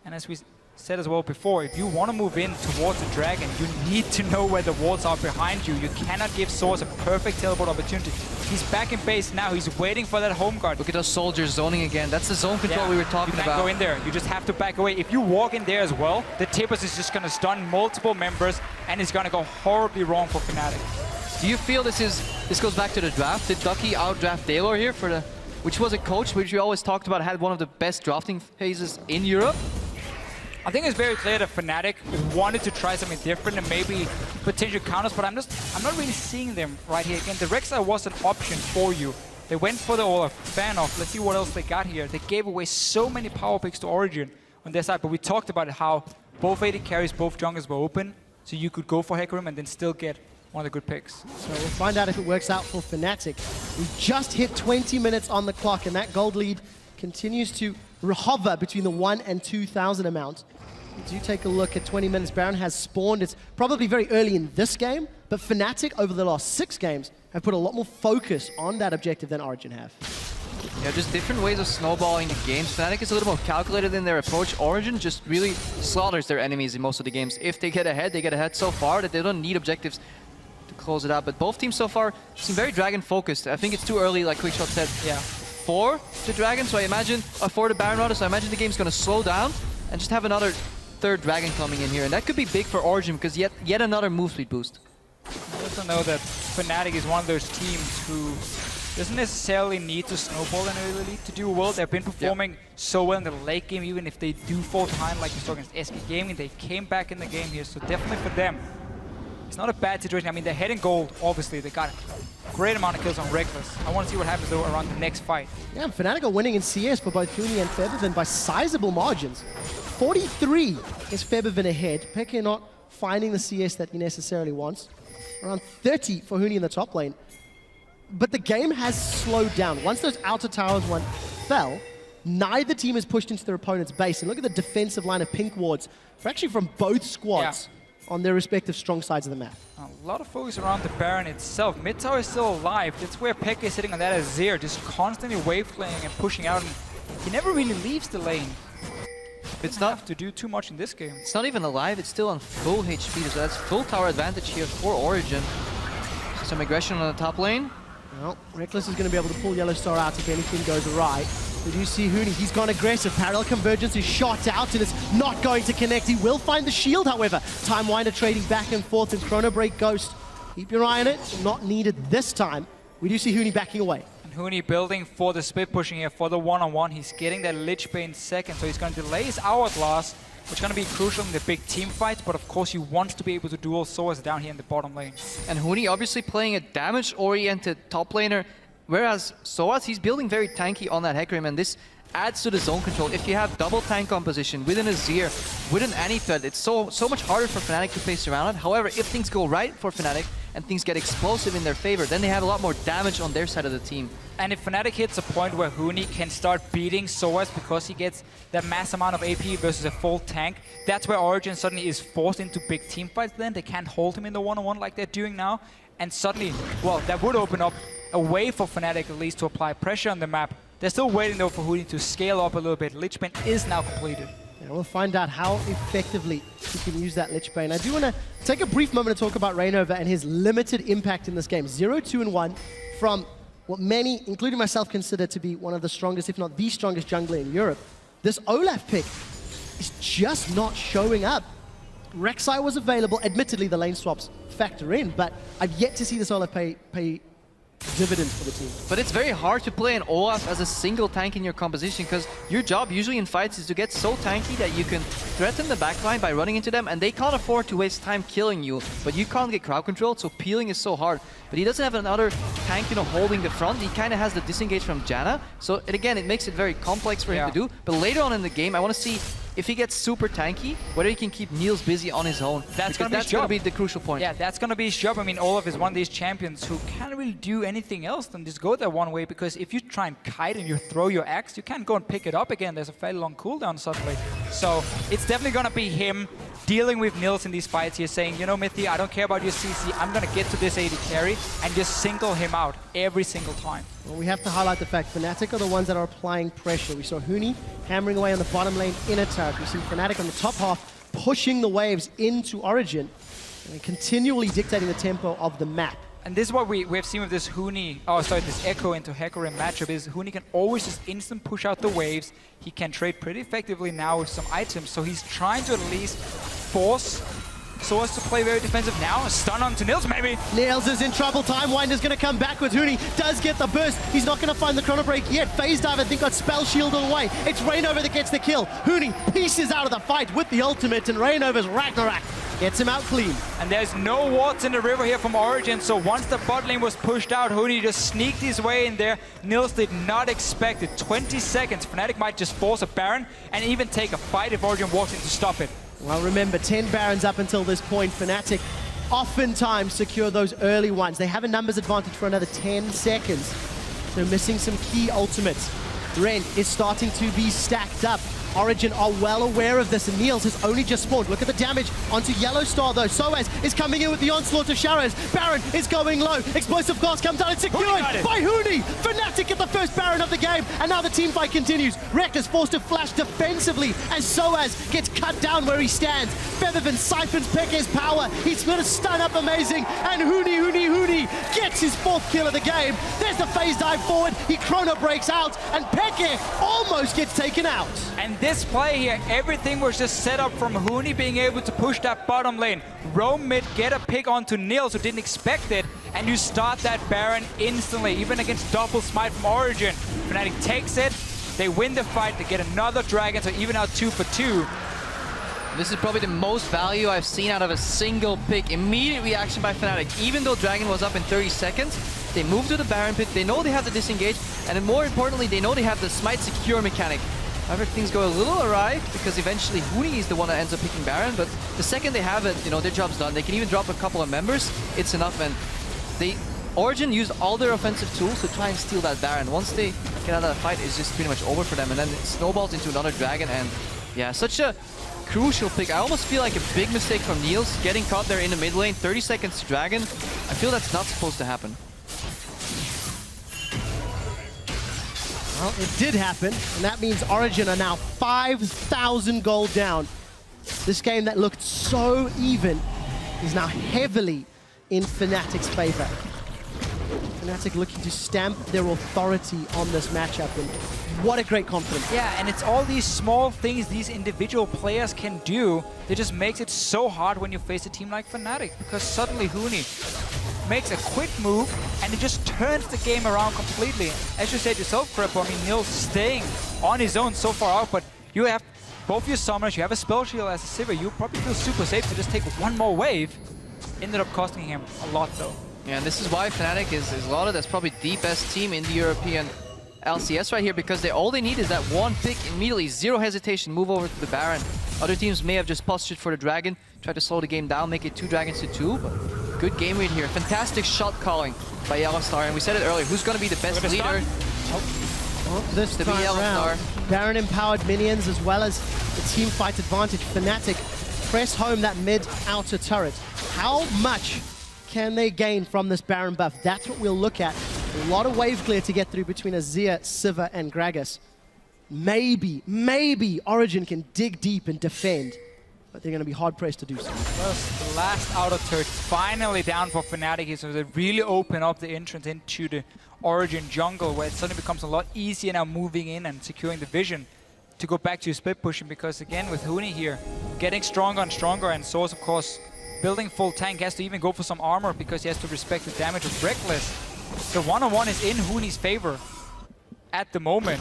And as we said as well before, if you want to move in towards the dragon, you need to know where the wards are behind you. You cannot give Soaz a perfect teleport opportunity. He's back in base now. He's waiting for that home guard. Look at those soldiers zoning again. That's the zone control we were talking about. You can't go in there. You just have to back away. If you walk in there as well, the Tibbers is just going to stun multiple members, and it's going to go horribly wrong for Fnatic. Do you feel this goes back to the draft? Did Ducky outdraft Daylor here which was a coach which we always talked about had one of the best drafting phases in Europe? I think it's very clear that Fnatic wanted to try something different and maybe potential counters, but I'm not really seeing them right here. Again, the Rekkles was an option for you. They went for the Olaf, fan off. Let's see what else they got here. They gave away so many power picks to Origen on their side, but we talked about how both AD carries, both junglers were open, so you could go for Hecarim and then still get one of the good picks. So we'll find out if it works out for Fnatic. We just hit 20 minutes on the clock, and that gold lead continues to hover between the 1 and 2,000 amount. Do take a look at 20 minutes. Baron has spawned. It's probably very early in this game, but Fnatic over the last 6 games have put a lot more focus on that objective than Origen have. Yeah, just different ways of snowballing the games. Fnatic is a little more calculated in their approach. Origen just really slaughters their enemies in most of the games. If they get ahead, they get ahead so far that they don't need objectives to close it out. But both teams so far seem very dragon focused. I think it's too early, like QuickShot said, for the dragon. So I imagine, for the Baron Rod, so I imagine the game's going to slow down and just have another third dragon coming in here, and that could be big for Origen because yet another move speed boost. I also know that Fnatic is one of those teams who doesn't necessarily need to snowball in early league to do well. They've been performing so well in the late game, even if they do fall behind, like we saw against SK Gaming. They came back in the game here, so definitely for them, it's not a bad situation. I mean, they're heading gold, obviously. They got a great amount of kills on Rekkles. I want to see what happens, though, around the next fight. Yeah, Fnatic are winning in CS for both Huni and Febiven by sizable margins. 43 is Febiven ahead. Peke not finding the CS that he necessarily wants. Around 30 for Huni in the top lane. But the game has slowed down. Once those outer towers fell, Neither team is pushed into their opponent's base. And look at the defensive line of pink wards, actually from both squads on their respective strong sides of the map. A lot of focus around the Baron itself. Mid tower is still alive. That's where Peke is sitting on that Azir, just constantly wave playing and pushing out. And he never really leaves the lane. It's not have to do too much in this game. It's not even alive, it's still on full HP, so that's full tower advantage here for Origen. Some aggression on the top lane. Well, Rekkles is going to be able to pull YellowStar out if anything goes awry. But you see Huni, he's gone aggressive. Parallel Convergence is shot out and it's not going to connect. He will find the shield, however. Time Winder trading back and forth, and Chrono Break Ghost. Keep your eye on it, not needed this time. We do see Huni backing away. And Huni building for the split pushing here for the one-on-one. He's getting that Lich Bane second, so he's going to delay his Hourglass, which is going to be crucial in the big team fights, but of course he wants to be able to duel Soaz down here in the bottom lane. And Huni obviously playing a damage-oriented top laner, whereas Soaz, he's building very tanky on that Hecarim, and this adds to the zone control. If you have double tank composition with an Azir, with an Annie-Thread, it's so much harder for Fnatic to place around it. However, if things go right for Fnatic and things get explosive in their favor, then they have a lot more damage on their side of the team. And if Fnatic hits a point where Huni can start beating Soaz because he gets that mass amount of AP versus a full tank, that's where Origen suddenly is forced into big team fights. Then they can't hold him in the one-on-one like they're doing now. And suddenly, well, that would open up a way for Fnatic at least to apply pressure on the map. They're still waiting though for Huni to scale up a little bit. Lich Bane is now completed. Yeah, we'll find out how effectively he can use that Lich Bane. I do want to take a brief moment to talk about Reignover and his limited impact in this game. 0-2-1 from what many, including myself, consider to be one of the strongest, if not the strongest jungler in Europe. This Olaf pick is just not showing up. Rek'Sai was available. Admittedly, the lane swaps factor in, but I've yet to see this Olaf pay dividends for the team. But it's very hard to play an Olaf as a single tank in your composition, because your job usually in fights is to get so tanky that you can threaten the backline by running into them, and they can't afford to waste time killing you, but you can't get crowd control, so peeling is so hard. But he doesn't have another tank, you know, holding the front. He kind of has the disengage from Janna, so again, it makes it very complex for him to do. But later on in the game, I want to see if he gets super tanky, whether he can keep Niels busy on his own. That's going to be the crucial point. Yeah, that's going to be his job. I mean, Olaf is one of these champions who can't really do anything else than just go that one way, because if you try and kite and you throw your axe, you can't go and pick it up again. There's a fairly long cooldown suddenly. So it's definitely going to be him dealing with Niels in these fights here, saying, you know, Mithy, I don't care about your CC. I'm going to get to this AD carry and just single him out every single time. Well, we have to highlight the fact Fnatic are the ones that are applying pressure. We saw Huni hammering away on the bottom lane inner turret. We see Fnatic on the top half pushing the waves into Origen and continually dictating the tempo of the map. And this is what we have seen with this Huni, this Ekko into Hecarim matchup, is Huni can always just instant push out the waves. He can trade pretty effectively now with some items, so he's trying to at least force Soaz to play very defensive now. A stun onto Niels, maybe. Niels is in trouble. Time Winder's going to come back with Huni. Does get the burst. He's not going to find the Chrono Break yet. Phase Dive, I think, got spell shielded away. It's Reignover that gets the kill. Huni pieces out of the fight with the ultimate, and Reignover's Ragnarok gets him out clean. And there's no wards in the river here from Origen, so once the bot lane was pushed out, Huni just sneaked his way in there. Niels did not expect it. 20 seconds. Fnatic might just force a Baron and even take a fight if Origen walks in to stop it. Well, remember, 10 Barons up until this point. Fnatic oftentimes secure those early ones. They have a numbers advantage for another 10 seconds. They're missing some key ultimates. Ren is starting to be stacked up. Origen are well aware of this, and Niels has only just spawned. Look at the damage onto YellowStar, though. Soaz is coming in with the onslaught of Shadows. Baron is going low. Explosive Glass comes down. It's secured by Huni. Fnatic get the first Baron of the game, and now the team fight continues. Rekkles forced to flash defensively as Soaz gets cut down where he stands. Febiven siphons Peke's power. He's going to stun up amazing, and Huni gets his 4th kill of the game. There's the phase dive forward. He Chrono breaks out, and Peke almost gets taken out. And this play here, everything was just set up from Huni being able to push that bottom lane. Roam mid, get a pick onto Niels who didn't expect it, and you start that Baron instantly, even against double smite from Origen. Fnatic takes it, they win the fight, they get another dragon, so even out 2 for 2. This is probably the most value I've seen out of a single pick. Immediate reaction by Fnatic. Even though Dragon was up in 30 seconds, they move to the Baron pit, they know they have the disengage, and then more importantly, they know they have the smite secure mechanic. However, things go a little awry, because eventually Huni is the one that ends up picking Baron, but the second they have it, you know, their job's done. They can even drop a couple of members, it's enough, and Origen used all their offensive tools to try and steal that Baron. Once they get out of that fight, it's just pretty much over for them, and then it snowballs into another dragon, and yeah, such a crucial pick. I almost feel like a big mistake from Niels, getting caught there in the mid lane, 30 seconds to dragon. I feel that's not supposed to happen. Well, it did happen, and that means Origen are now 5,000 gold down. This game that looked so even is now heavily in Fnatic's favor. Fnatic looking to stamp their authority on this matchup, and what a great confidence. Yeah, and it's all these small things these individual players can do that just makes it so hard when you face a team like Fnatic, because suddenly Huni makes a quick move and it just turns the game around completely. As you said yourself, Krepo, I mean, Niels staying on his own so far out, but you have both your summoners, you have a spell shield as a Sivir, you probably feel super safe to just take one more wave. Ended up costing him a lot though. Yeah, and this is why Fnatic is lauded as probably the best team in the European LCS right here, because all they need is that one pick immediately, zero hesitation, move over to the Baron. Other teams may have just postured for the Dragon, try to slow the game down, make it 2 dragons to 2, but good game read here. Fantastic shot calling by YellowStar, and we said it earlier, who's going to be the best leader? Well, this To be time YellowStar. around, Baron empowered minions as well as the team fight advantage. Fnatic press home that mid-outer turret. How much can they gain from this Baron buff? That's what we'll look at. A lot of wave clear to get through between Azir, Sivir, and Gragas. Maybe Origen can dig deep and defend, but they're going to be hard-pressed to do so. First, the last outer turret finally down for Fnatic here, so they really open up the entrance into the Origen jungle, where it suddenly becomes a lot easier now moving in and securing the vision to go back to split pushing, because again with Huni here getting stronger and stronger, and Soaz of course building full tank, has to even go for some armor because he has to respect the damage of Rekkles. The one-on-one is in Huni's favor at the moment,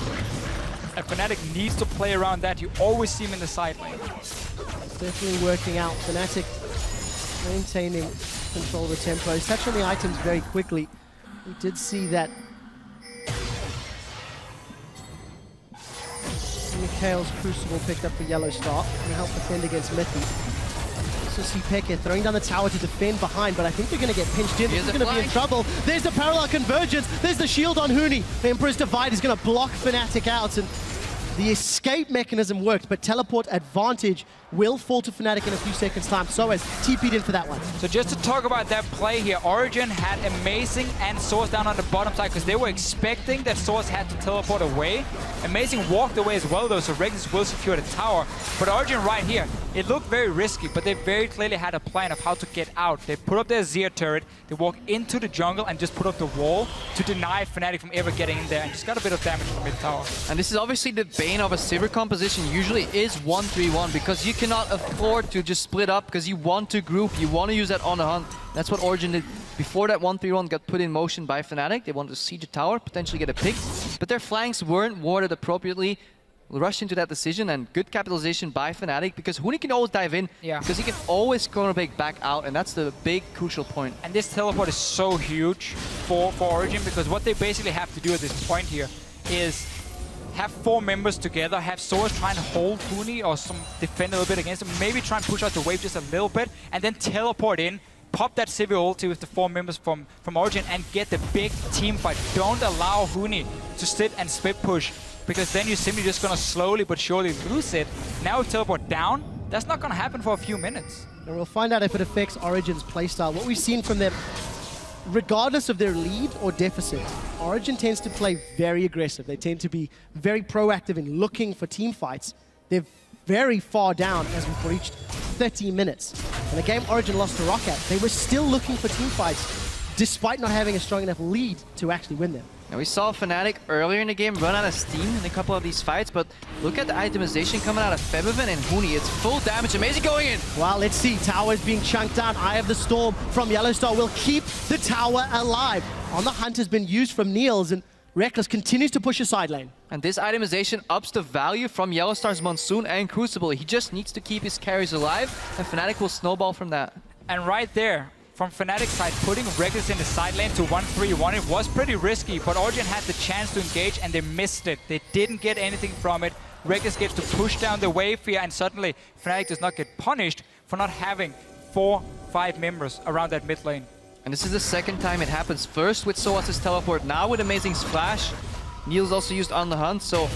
and Fnatic needs to play around that. You always see him in the side lane. It's definitely working out. Fnatic maintaining control of the tempo. He's touched on the items very quickly. We did see that Mikhail's Crucible picked up for YellowStar to help defend against Mithy. So xPeke throwing down the tower to defend behind, but I think they're going to get pinched in. This is going to be in trouble. There's the parallel convergence. There's the shield on Huni. The Emperor's Divide is going to block Fnatic out, and the escape mechanism worked, but teleport advantage will fall to Fnatic in a few seconds' time. Soaz TP'd in for that one. So just to talk about that play here, Origen had Amazing and Soaz down on the bottom side because they were expecting that Soaz had to teleport away. Amazing walked away as well though, so Rekkles will secure the tower. But Origen right here, it looked very risky, but they very clearly had a plan of how to get out. They put up their Azir turret, they walk into the jungle and just put up the wall to deny Fnatic from ever getting in there, and just got a bit of damage from mid-tower. And this is obviously the bane of a Sivir composition, usually is 1-3-1, because you cannot afford to just split up, because you want to group, you want to use that on the hunt. That's what Origen did before that 1-3-1 got put in motion by Fnatic. They wanted to siege the tower, potentially get a pick, but their flanks weren't warded appropriately. Rush into that decision, and good capitalization by Fnatic, because Huni can always dive in, because he can always counterbake back out, and that's the big crucial point. And this teleport is so huge for Origen, because what they basically have to do at this point here is have 4 members together, have Soaz try and hold Huni or some defend a little bit against him, maybe try and push out the wave just a little bit, and then teleport in, pop that Sivir ulti with the 4 members from Origen, and get the big team fight. Don't allow Huni to sit and split push, because then you're simply just going to slowly but surely lose it. Now teleport down, that's not going to happen for a few minutes. And we'll find out if it affects Origen's playstyle. What we've seen from them, regardless of their lead or deficit, Origen tends to play very aggressive. They tend to be very proactive in looking for team fights. They're very far down as we've reached 30 minutes. In the game Origen lost to Rocket, they were still looking for team fights despite not having a strong enough lead to actually win them. Now we saw Fnatic earlier in the game run out of steam in a couple of these fights, but look at the itemization coming out of Febiven and Huni. It's full damage. Amazing going in. Well, let's see. Tower is being chunked down. Eye of the Storm from YellowStar will keep the tower alive. On the hunt has been used from Niels, and Rekkles continues to push a side lane. And this itemization ups the value from YellowStar's Monsoon and Crucible. He just needs to keep his carries alive, and Fnatic will snowball from that. And right there, from Fnatic's side, putting Rekkles in the side lane to 1-3-1, it was pretty risky, but Origen had the chance to engage and they missed it. They didn't get anything from it. Rekkles gets to push down the wave here, and suddenly Fnatic does not get punished for not having 4-5 members around that mid lane. And this is the second time it happens. First with Soaz's teleport, now with Amazing Splash. Niels also used on the hunt, so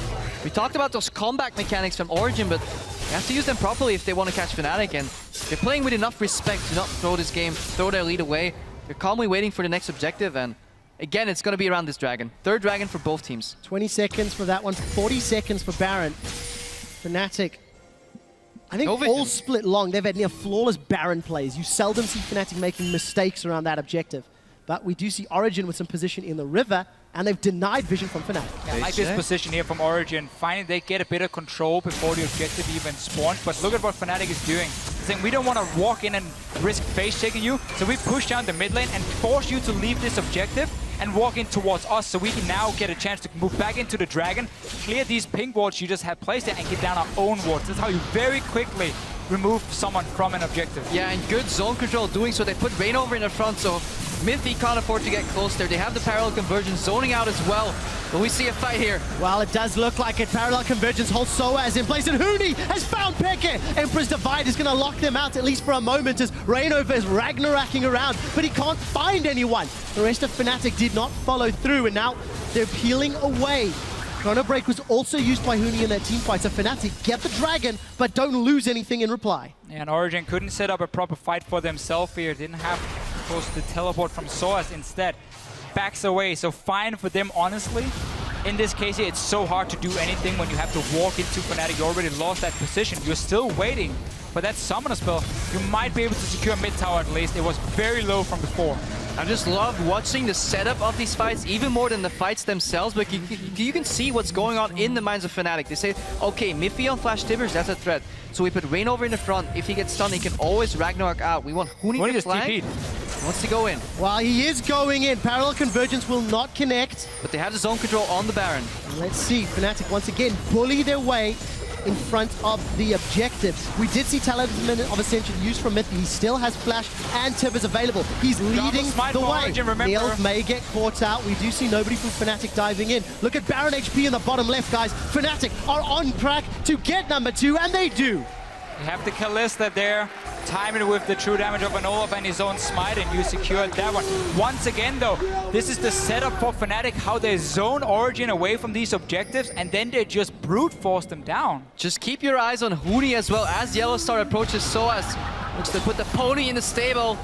we talked about those comeback mechanics from Origen, but they have to use them properly if they want to catch Fnatic, and they're playing with enough respect to not throw this game, throw their lead away. They're calmly waiting for the next objective, and again, it's going to be around this dragon. Third dragon for both teams. 20 seconds for that one, 40 seconds for Baron. Fnatic, I think all split long. They've had near flawless Baron plays. You seldom see Fnatic making mistakes around that objective. But we do see Origen with some position in the river, and they've denied vision from Fnatic. Yeah, I like this position here from Origen. Finally, they get a bit of control before the objective even spawns. But look at what Fnatic is doing. Saying, we don't want to walk in and risk face-checking you, so we push down the mid lane and force you to leave this objective and walk in towards us, so we can now get a chance to move back into the dragon, clear these ping wards you just had placed there, and get down our own wards. That's how you very quickly remove someone from an objective. Yeah, and good zone control doing so. They put Reignover in the front, so Mithy can't afford to get close there. They have the parallel convergence zoning out as well. But we see a fight here. Well, it does look like it. Parallel convergence holds Soaz in place, and Huni has found Peke. Emperor's Divide is going to lock them out, at least for a moment, as Reignover is Ragnaracking around, but he can't find anyone. The rest of Fnatic did not follow through, and now they're peeling away. Chrono Break was also used by Huni in that team fight, so Fnatic get the dragon, but don't lose anything in reply. And Origen couldn't set up a proper fight for themselves here. Didn't have, of course, the teleport from Soaz. Instead, backs away. So fine for them, honestly. In this case here, it's so hard to do anything when you have to walk into Fnatic. You already lost that position. You're still waiting for that summoner spell. You might be able to secure mid tower at least. It was very low from before. I just love watching the setup of these fights, even more than the fights themselves, but you can see what's going on in the minds of Fnatic. They say, okay, Mithy on Flash Tibbers, that's a threat. So we put Reignover in the front. If he gets stunned, he can always Ragnarok out. We want Huni to flank. He wants to go in. Well, he is going in. Parallel convergence will not connect. But they have the zone control on the Baron. Let's see, Fnatic once again bully their way in front of the objectives. We did see Talisman of Ascension used from Mithy. He still has Flash and Tibbers available. He's leading the way. Niels may get caught out. We do see nobody from Fnatic diving in. Look at Baron HP in the bottom left, guys. Fnatic are on track to get number 2, and they do. You have the Kalista there, time it with the true damage of an Olaf and his own smite, and you secured that one. Once again, though, this is the setup for Fnatic, how they zone Origen away from these objectives, and then they just brute force them down. Just keep your eyes on Huni as well as YellowStar approaches Soaz. Looks to put the pony in the stable.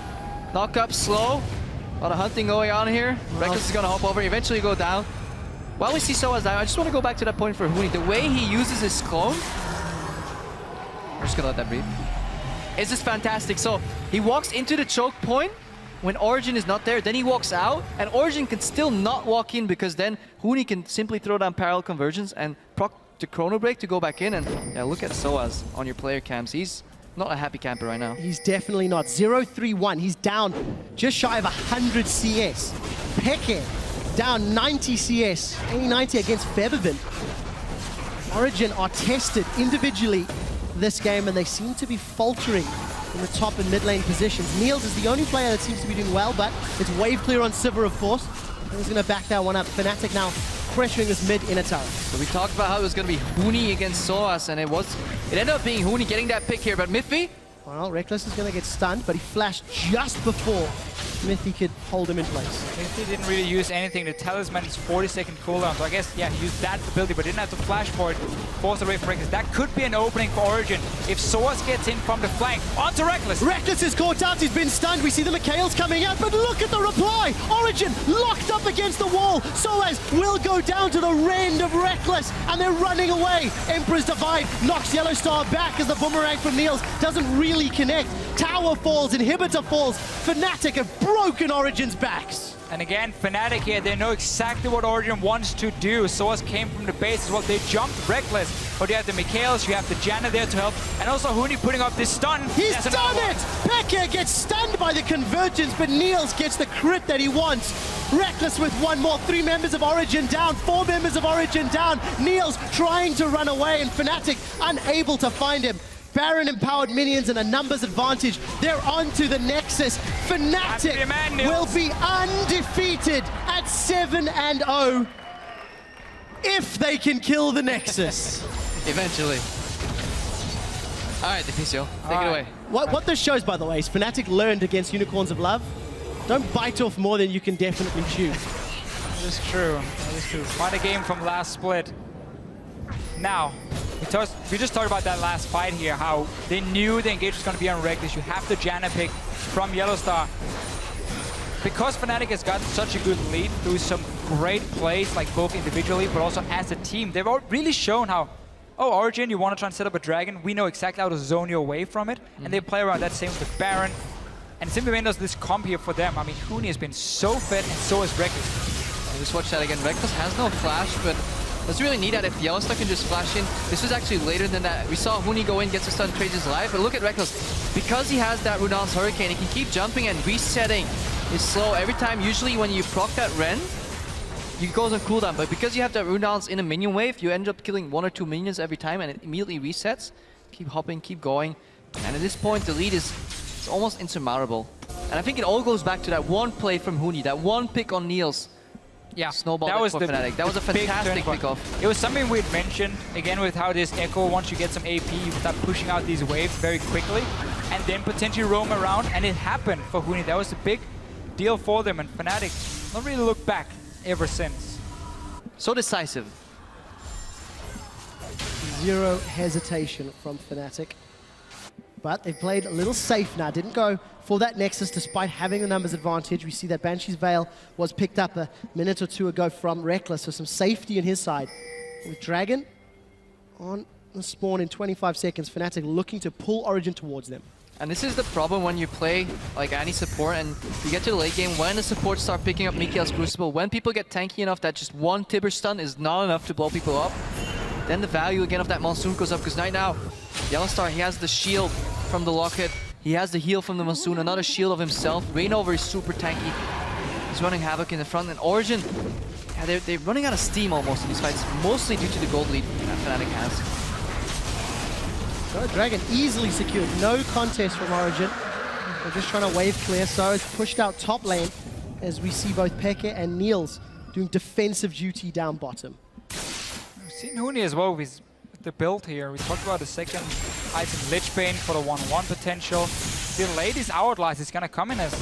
Knock up slow. A lot of hunting going on here. Rekkles is going to hop over, eventually go down. While we see Soaz down, I just want to go back to that point for Huni. The way he uses his clone, we're just gonna let that breathe. It's just fantastic. So he walks into the choke point when Origen is not there, then he walks out, and Origen can still not walk in because then Huni can simply throw down parallel convergence and proc the Chrono Break to go back in. And yeah, look at Soaz on your player cams. He's not a happy camper right now. He's definitely not. 0-3-1. He's down just shy of 100 CS. Peke down 90 CS. 90 against Febiven. Origen are tested individually this game, and they seem to be faltering in the top and mid lane positions. Niels is the only player that seems to be doing well, but it's wave clear on Sivir, of course. He's going to back that one up. Fnatic now pressuring this mid inner tower. So we talked about how it was going to be Huni against Soaz, and it ended up being Huni getting that pick here, but Mithy? Well, Rekkles is going to get stunned, but he flashed just before Mithy could hold him in place. Mithy didn't really use anything. The Talisman is 40-second cooldown, so I guess, yeah, he used that ability, but didn't have to flash for it. Forced away from Rekkles. That could be an opening for Origen. If Soaz gets in from the flank, onto Rekkles. Rekkles is caught out, he's been stunned. We see the Mikhails coming out, but look at the reply! Origen locked up against the wall. Soaz will go down to the rend of Rekkles, and they're running away. Emperor's Divide knocks YellowStar back as the boomerang from Niels doesn't really connect. Tower falls, inhibitor falls. Fnatic have broken Origen's backs. And again, Fnatic here, they know exactly what Origen wants to do. Soaz came from the base as well. They jumped Rekkles. But you have the Mikhails, you have the Janna there to help. And also Huni putting up this stun. He's done it! Peke gets stunned by the convergence, but Niels gets the crit that he wants. Rekkles with one more. 3 members of Origen down. 4 members of Origen down. Niels trying to run away, and Fnatic unable to find him. Baron empowered minions and a numbers advantage. They're on to the Nexus. Fnatic will be undefeated at 7-0 if they can kill the Nexus. Eventually. All right, Deficio, take it away. What this shows, by the way, is Fnatic learned against Unicorns of Love. Don't bite off more than you can definitely chew. That is true. That is true. Quite a game from last split. Now, we just talked about that last fight here, how they knew the engage was going to be on Rekkles. You have the Janna pick from YellowStar. Because Fnatic has gotten such a good lead through some great plays, like both individually, but also as a team, they've really shown how, oh, Origen, you want to try and set up a dragon, we know exactly how to zone you away from it, and they play around that. Same with Baron. And Febiven does this comp here for them. I mean, Huni has been so fed, and so has Rekkles. Just watch that again. Rekkles has no flash, but doesn't really need that if YellowStar can just flash in. This was actually later than that. We saw Huni go in, gets a stun, trades his life, but look at Rekkles. Because he has that Rudan's Hurricane, he can keep jumping and resetting his slow every time. Usually when you proc that Ren, you goes on cooldown, but because you have that Rudan's in a minion wave, you end up killing 1 or 2 minions every time and it immediately resets. Keep hopping, keep going. And at this point, the lead is almost insurmountable. And I think it all goes back to that one play from Huni, that one pick on Niels. Yeah, Snowball for Fnatic. That was a fantastic pick-off. It was something we'd mentioned, again, with how this Ekko, once you get some AP, you start pushing out these waves very quickly, and then potentially roam around, and it happened for Huni. That was a big deal for them, and Fnatic not really looked back ever since. So decisive. Zero hesitation from Fnatic. But they've played a little safe now. Didn't go for that Nexus despite having the numbers advantage. We see that Banshee's Veil was picked up a minute or two ago from Rekkles, so some safety on his side. With Dragon on the spawn in 25 seconds, Fnatic looking to pull Origen towards them. And this is the problem when you play like any support and you get to the late game, when the supports start picking up Mikhail's Crucible, when people get tanky enough that just one Tibber stun is not enough to blow people up, then the value again of that Monsoon goes up, because right now, YellowStar, he has the shield from the Locket, he has the heal from the Monsoon, another shield of himself. Reignover is super tanky. He's running havoc in the front, and Origen, yeah, they're running out of steam almost in these fights, mostly due to the gold lead that Fnatic has. So Dragon easily secured, no contest from Origen. They're just trying to wave clear, so it's pushed out top lane as we see both Peke and Niels doing defensive duty down bottom. We've seen Huni as well with the build here. We talked about the second item, Lichbane, for the 1-1 potential. The latest Hourglass is going to come in as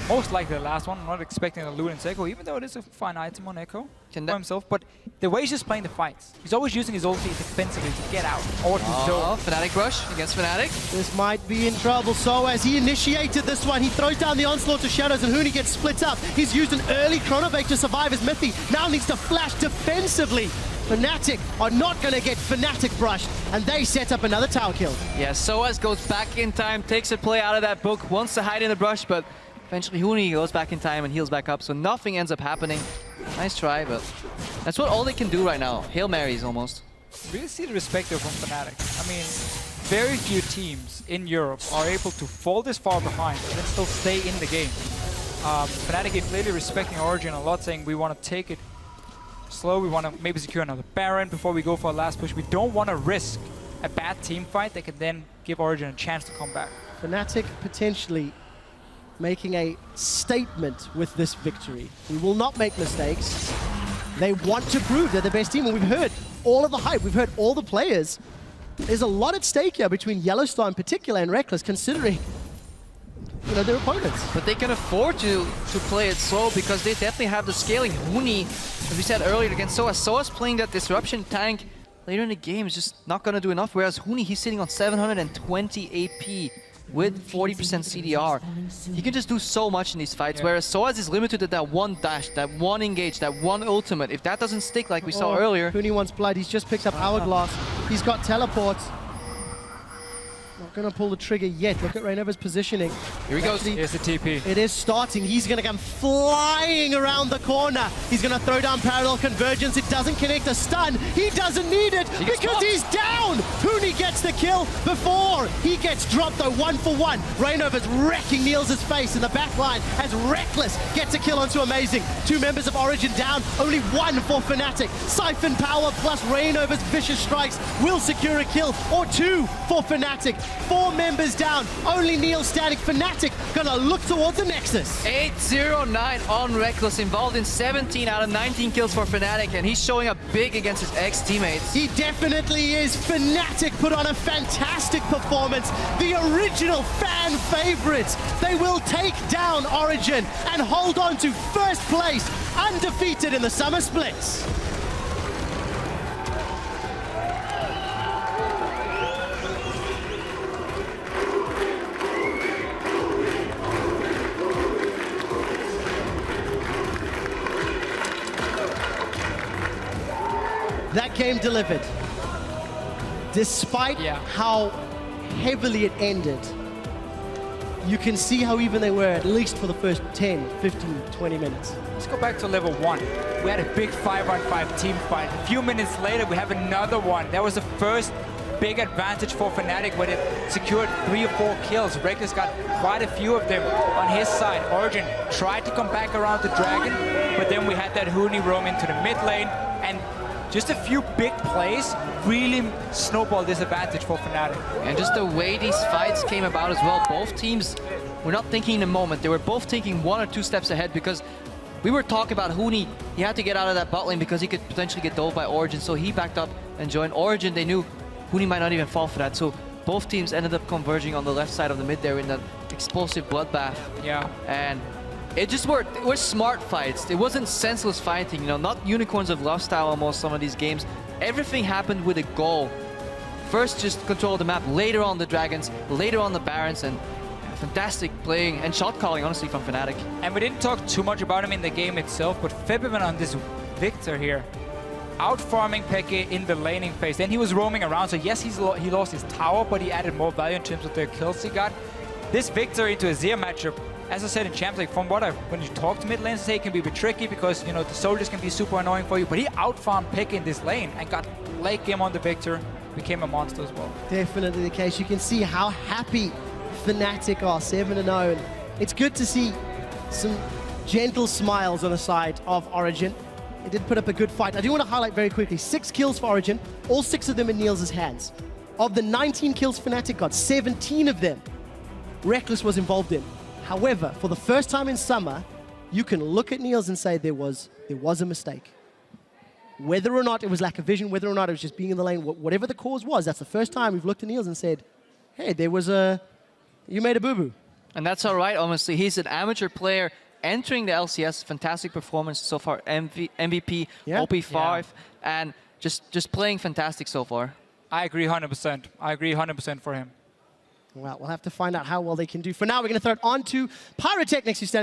most likely the last one. I'm not expecting a Luden's Ekko, even though it is a fine item on Ekko for himself. But the way he's just playing the fights, he's always using his ulti defensively to get out or to zone. Fnatic rush against Fnatic. This might be in trouble. So as he initiated this one, he throws down the onslaught to Shadows, and Huni gets split up. He's used an early Chronobake to survive as Mithy now needs to flash defensively. Fnatic are not going to get Fnatic brushed, and they set up another tower kill. Yeah, Soaz goes back in time, takes a play out of that book, wants to hide in the brush, but eventually Huni goes back in time and heals back up, so nothing ends up happening. Nice try, but that's what all they can do right now. Hail Marys almost. Really see the respect there from Fnatic. I mean, very few teams in Europe are able to fall this far behind and then still stay in the game. Fnatic is clearly respecting Origen a lot, saying we want to take it slow, we want to maybe secure another Baron before we go for a last push. We don't want to risk a bad team fight that can then give Origen a chance to come back. Fnatic potentially making a statement with this victory. We will not make mistakes. They want to prove they're the best team, and we've heard all of the hype, we've heard all the players. There's a lot at stake here between YellowStar in particular and Rekkles, considering their opponents. But they can afford to play it slow because they definitely have the scaling. Huni, as we said earlier, against Soaz. Soaz playing that disruption tank later in the game is just not going to do enough, whereas Huni, he's sitting on 720 AP with 40% CDR. He can just do so much in these fights, whereas Soaz is limited to that one dash, that one engage, that one ultimate. If that doesn't stick like we saw earlier... Huni wants blood, he's just picked up Hourglass. He's got teleports. Not going to pull the trigger yet. Look at Reignover's positioning. Here he goes. Here's the TP. It is starting. He's going to come flying around the corner. He's going to throw down Parallel Convergence. It doesn't connect a stun. He doesn't need it because he's down. Huni gets the kill before he gets dropped, though, 1-for-1. Reignover's wrecking Niels' face in the back line as Rekkles gets a kill onto Amazing. 2 members of Origen down. Only 1 for Fnatic. Siphon Power plus Reignover's vicious strikes will secure a kill, or 2 for Fnatic. 4 members down, only Niels standing. Fnatic gonna look towards the Nexus. 8-0-9 on Rekkles, involved in 17 out of 19 kills for Fnatic, and he's showing up big against his ex-teammates. He definitely is. Fnatic Fnatic put on a fantastic performance. The original fan favorites. They will take down Origen and hold on to first place, undefeated in the summer splits. That game delivered. Despite how heavily it ended, you can see how even they were, at least for the first 10, 15, 20 minutes. Let's go back to level 1. We had a big 5-on-5 team fight. A few minutes later, we have another one. That was the first big advantage for Fnatic when it secured 3 or 4 kills. Rekkles got quite a few of them on his side. Origen tried to come back around the dragon, but then we had that Huni roam into the mid lane, and just a few big plays really snowballed this advantage for Fnatic. And just the way these fights came about as well, both teams were not thinking in the moment. They were both thinking 1 or 2 steps ahead, because we were talking about Huni. He had to get out of that bot lane because he could potentially get dove by Origen, so he backed up and joined Origen. They knew Huni might not even fall for that, so both teams ended up converging on the left side of the mid there in that explosive bloodbath. Yeah. And it were smart fights. It wasn't senseless fighting, you know, not unicorns of love style almost, some of these games. Everything happened with a goal. First, just control the map, later on the dragons, later on the barons, and fantastic playing and shot calling, honestly, from Fnatic. And we didn't talk too much about him in the game itself, but Febiven on this VIktor here, out-farming Peke in the laning phase. Then he was roaming around, so yes, he lost his tower, but he added more value in terms of the kills he got. This VIktor into a Azir matchup, as I said in Champs, like from when you talk to mid lanes, say it can be a bit tricky because, you know, the soldiers can be super annoying for you, but he out-farmed Peke in this lane and got late game on the VIktor, became a monster as well. Definitely the case. You can see how happy Fnatic are, 7-0, and it's good to see some gentle smiles on the side of Origen. It did put up a good fight. I do want to highlight very quickly, 6 kills for Origen, all 6 of them in Niels' hands. Of the 19 kills Fnatic got, 17 of them Rekkles was involved in. However, for the first time in summer, you can look at Niels and say there was a mistake. Whether or not it was lack of vision, whether or not it was just being in the lane, whatever the cause was, that's the first time we've looked at Niels and said, hey, you made a boo-boo. And that's all right, honestly. He's an amateur player entering the LCS. Fantastic performance so far. MVP, OP5, and just playing fantastic so far. I agree 100%. I agree 100% for him. Well, we'll have to find out how well they can do. For now, we're going to throw it on to Pyrotechnics, who's standing